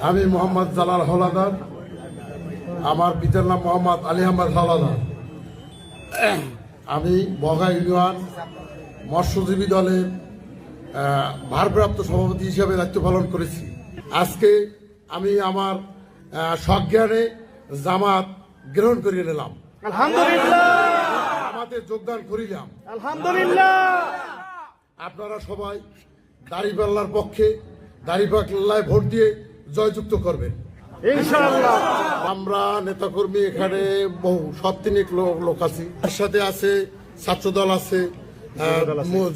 আমি মোহাম্মদ জালাল হলাদার, আমার পিতার নাম মোহাম্মদ আলী আহমদ হলাদার। আমি বগা ইউনিয়ন মৎস্যজীবী দলের ভারপ্রাপ্ত সভাপতি হিসেবে দায়িত্ব পালন করেছি। আজকে আমি আমার সজ্ঞানে জামাত গ্রহণ করিয়ে নিলাম। আলহামদুলিল্লাহ। আমাদের যোগদান করিলাম। আলহামদুলিল্লাহ। আপনারা সবাই দাঁড়িপাল্লার পক্ষে দাঁড়িপাল্লায় ভোট দিয়ে জয়যুক্ত করবেন ইনশাআল্লাহ। আমরা নেতাকর্মী এখানে বহু সপ্তাহিক লোক আছি। তার সাথে আছে ছাত্র দল আছে,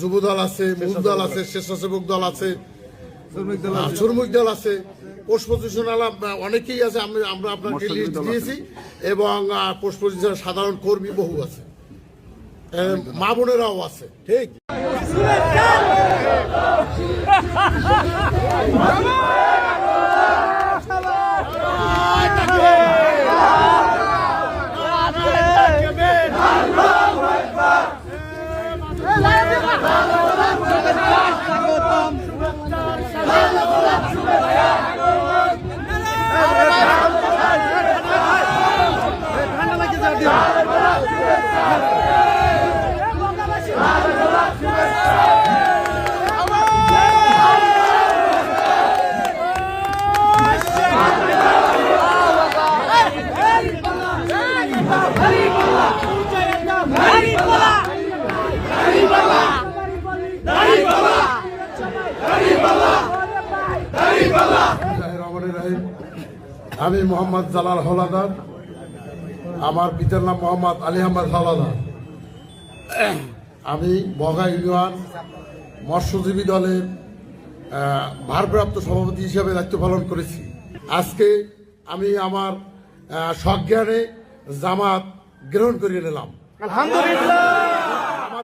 যুব দল আছে, মুখ দল আছে, স্বেচ্ছাসেবক দল আছে, শ্রমিক দল আছে, পোস্ট পজিশনাল অনেকেই আছে। আমরা আপনাকে লিস্ট দিয়েছি এবং পোস্ট পজিশনাল সাধারণ কর্মী বহু আছে, মা বোনেরাও আছে। ঠিক আমি মোহাম্মদ জালাল হলাদার, আমার পিতার নাম মোহাম্মদ আলী আহমদ হলাদার। আমি বগা ইউনিয়ন মৎস্যজীবী দলের ভারপ্রাপ্ত সভাপতি হিসেবে দায়িত্ব পালন করেছি। আজকে আমি আমার সজ্ঞানে জামাত গ্রহণ করিয়ে নিলাম। আলহামদুলিল্লাহ।